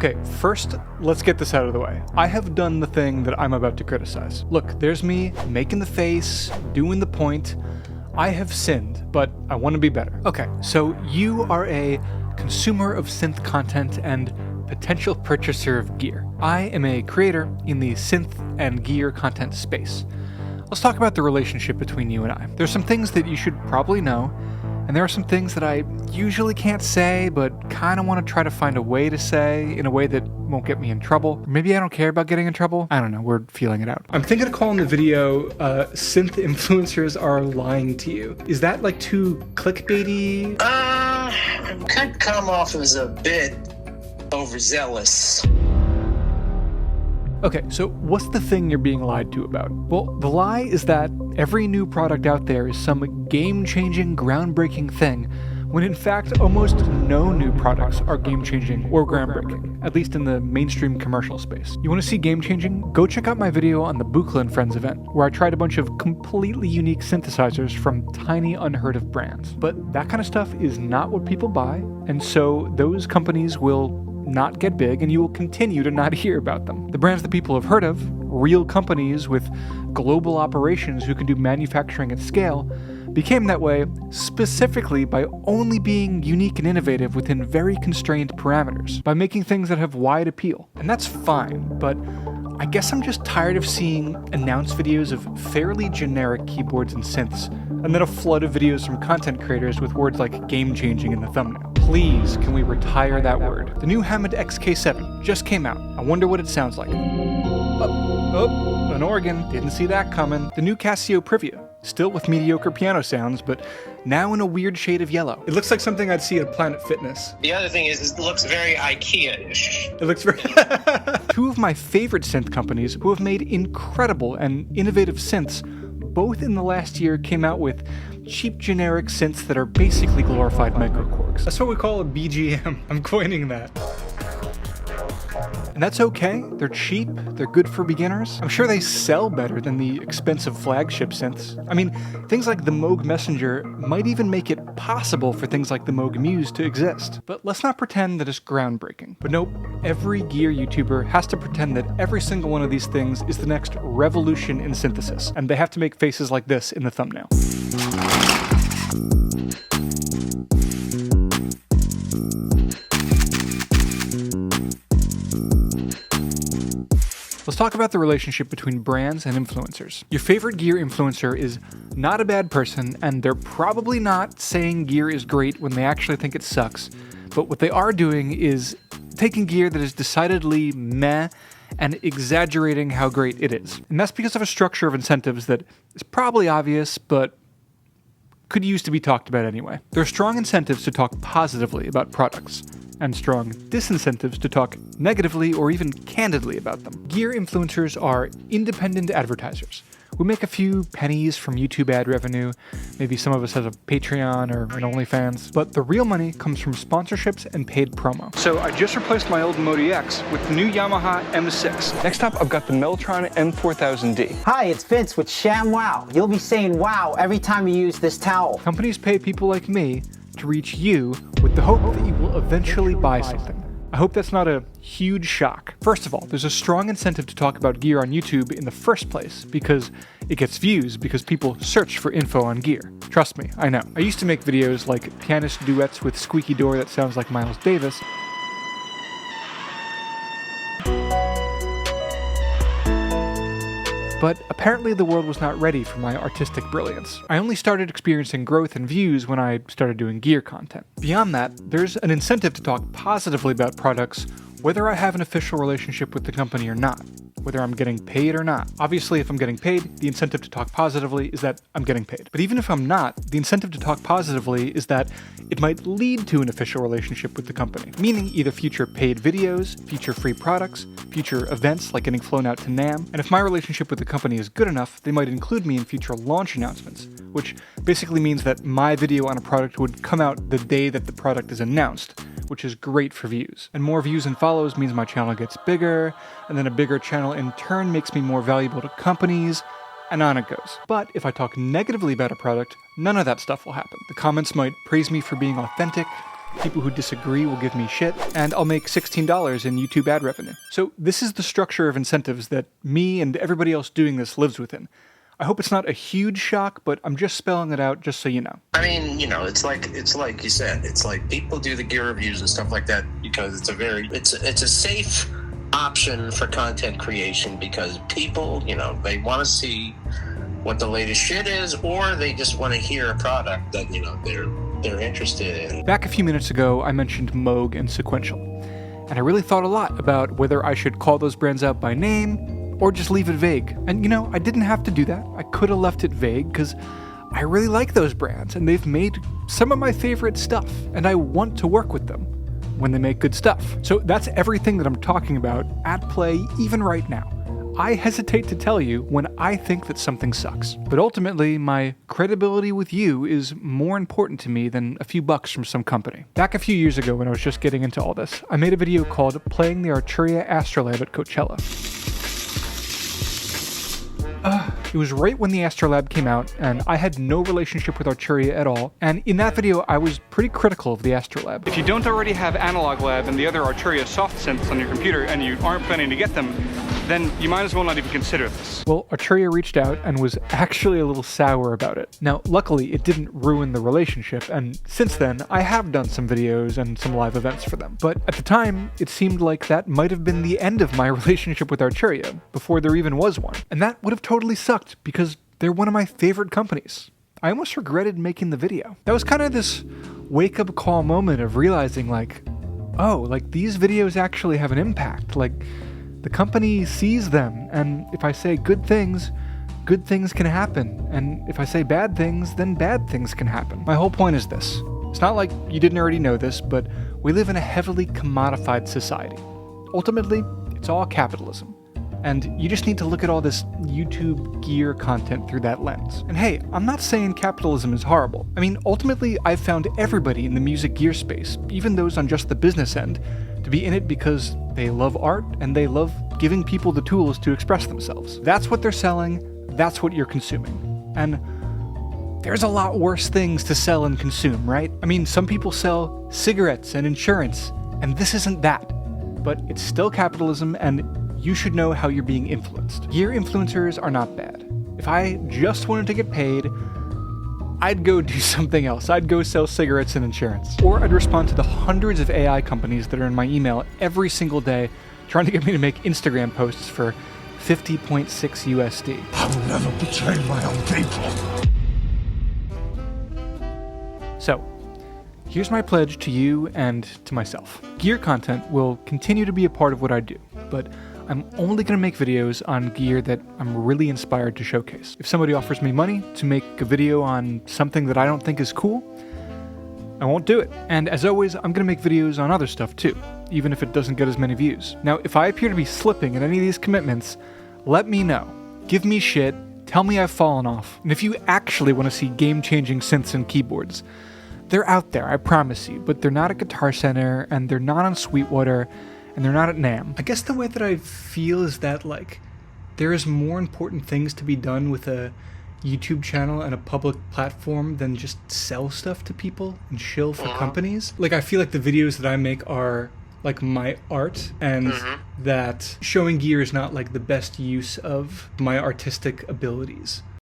Okay, first, let's get this out of the way. I have done the thing that I'm about to criticize. Look, there's me, making the face, doing the point. I have sinned, but I want to be better. Okay, so you are a consumer of synth content and potential purchaser of gear. I am a creator in the synth and gear content space. Let's talk about the relationship between you and I. There's some things that you should probably know, and there are some things that I usually can't say, but kind of want to try to find a way to say in a way that won't get me in trouble. Maybe I don't care about getting in trouble. I don't know, we're feeling it out. I'm thinking of calling the video, Synth Influencers Are Lying to You. Is that like too clickbaity? Could come off as a bit overzealous. Okay, so what's the thing you're being lied to about? Well, the lie is that every new product out there is some game-changing, groundbreaking thing, when in fact almost no new products are game-changing or groundbreaking, at least in the mainstream commercial space. You want to see game-changing? Go check out my video on the Buchla and Friends event, where I tried a bunch of completely unique synthesizers from tiny, unheard-of brands. But that kind of stuff is not what people buy, and so those companies will not get big, and you will continue to not hear about them. The brands that people have heard of, real companies with global operations who can do manufacturing at scale, became that way specifically by only being unique and innovative within very constrained parameters, by making things that have wide appeal. And that's fine, but I guess I'm just tired of seeing announced videos of fairly generic keyboards and synths, and then a flood of videos from content creators with words like game-changing in the thumbnail. Please, can we retire that word? The new Hammond XK7 just came out. I wonder what it sounds like. Oh, an organ. Didn't see that coming. The new Casio Privia, still with mediocre piano sounds, but now in a weird shade of yellow. It looks like something I'd see at Planet Fitness. The other thing is it looks very IKEA-ish. It looks very... Two of my favorite synth companies who have made incredible and innovative synths, both in the last year, came out with cheap generic synths that are basically glorified microcorgs. That's what we call a BGM. I'm coining that. And that's okay. They're cheap. They're good for beginners. I'm sure they sell better than the expensive flagship synths. I mean, things like the Moog Messenger might even make it possible for things like the Moog Muse to exist. But let's not pretend that it's groundbreaking. But nope, every gear YouTuber has to pretend that every single one of these things is the next revolution in synthesis. And they have to make faces like this in the thumbnail. Let's talk about the relationship between brands and influencers. Your favorite gear influencer is not a bad person, and they're probably not saying gear is great when they actually think it sucks, but what they are doing is taking gear that is decidedly meh and exaggerating how great it is. And that's because of a structure of incentives that is probably obvious, but could use to be talked about anyway. There are strong incentives to talk positively about products, and strong disincentives to talk negatively or even candidly about them. Gear influencers are independent advertisers. We make a few pennies from YouTube ad revenue, maybe some of us have a Patreon or an OnlyFans, but the real money comes from sponsorships and paid promo. So I just replaced my old Modi X with the new Yamaha M6. Next up, I've got the Meltron M4000D. Hi, it's Vince with ShamWow. You'll be saying wow every time you use this towel. Companies pay people like me to reach you with the hope that you will eventually buy something. I hope that's not a huge shock. First of all, there's a strong incentive to talk about gear on YouTube in the first place because it gets views because people search for info on gear. Trust me, I know. I used to make videos like pianist duets with squeaky door that sounds like Miles Davis. But apparently the world was not ready for my artistic brilliance. I only started experiencing growth in views when I started doing gear content. Beyond that, there's an incentive to talk positively about products, whether I have an official relationship with the company or not, whether I'm getting paid or not. Obviously, if I'm getting paid, the incentive to talk positively is that I'm getting paid. But even if I'm not, the incentive to talk positively is that it might lead to an official relationship with the company, meaning either future paid videos, future free products, future events like getting flown out to NAMM, and if my relationship with the company is good enough, they might include me in future launch announcements, which basically means that my video on a product would come out the day that the product is announced, which is great for views. And more views and follows means my channel gets bigger, and then a bigger channel in turn makes me more valuable to companies, and on it goes. But if I talk negatively about a product, none of that stuff will happen. The comments might praise me for being authentic, People who disagree will give me shit, and I'll make $16 in YouTube ad revenue. So this is the structure of incentives that me and everybody else doing this lives within. I hope it's not a huge shock, but I'm just spelling it out just so you know. I mean, it's like you said, it's like people do the gear reviews and stuff like that because it's a safe option for content creation because people, they want to see what the latest shit is, or they just want to hear a product that, they're interested in. Back a few minutes ago, I mentioned Moog and Sequential, and I really thought a lot about whether I should call those brands out by name or just leave it vague. And I didn't have to do that. I could have left it vague because I really like those brands and they've made some of my favorite stuff and I want to work with them when they make good stuff. So that's everything that I'm talking about at play even right now. I hesitate to tell you when I think that something sucks. But ultimately, my credibility with you is more important to me than a few bucks from some company. Back a few years ago when I was just getting into all this, I made a video called Playing the Arturia Astrolabe at Coachella. It was right when the Astrolabe came out, and I had no relationship with Arturia at all, and in that video I was pretty critical of the Astrolabe. If you don't already have Analog Lab and the other Arturia soft synths on your computer and you aren't planning to get them, then you might as well not even consider this. Well, Arturia reached out and was actually a little sour about it. Now, luckily, it didn't ruin the relationship, and since then, I have done some videos and some live events for them. But at the time, it seemed like that might have been the end of my relationship with Arturia, before there even was one. And that would have totally sucked, because they're one of my favorite companies. I almost regretted making the video. That was kind of this wake-up call moment of realizing, these videos actually have an impact. The company sees them, and if I say good things can happen. And if I say bad things, then bad things can happen. My whole point is this. It's not like you didn't already know this, but we live in a heavily commodified society. Ultimately, it's all capitalism. And you just need to look at all this YouTube gear content through that lens. And hey, I'm not saying capitalism is horrible. I mean, ultimately, I've found everybody in the music gear space, even those on just the business end, to be in it because they love art and they love giving people the tools to express themselves. That's what they're selling, that's what you're consuming. And there's a lot worse things to sell and consume, right? I mean, some people sell cigarettes and insurance, and this isn't that. But it's still capitalism, and you should know how you're being influenced. Gear influencers are not bad. If I just wanted to get paid, I'd go do something else. I'd go sell cigarettes and insurance. Or I'd respond to the hundreds of AI companies that are in my email every single day trying to get me to make Instagram posts for 50.6 USD. I will never betray my own people. So, here's my pledge to you and to myself. Gear content will continue to be a part of what I do, but I'm only going to make videos on gear that I'm really inspired to showcase. If somebody offers me money to make a video on something that I don't think is cool, I won't do it. And as always, I'm going to make videos on other stuff too, even if it doesn't get as many views. Now, if I appear to be slipping in any of these commitments, let me know. Give me shit, tell me I've fallen off. And if you actually want to see game-changing synths and keyboards, they're out there, I promise you, but they're not at Guitar Center, and they're not on Sweetwater, and they're not at NAMM. I guess the way that I feel is that, there is more important things to be done with a YouTube channel and a public platform than just sell stuff to people and shill for companies. I feel like the videos that I make are, my art, and that showing gear is not, the best use of my artistic abilities.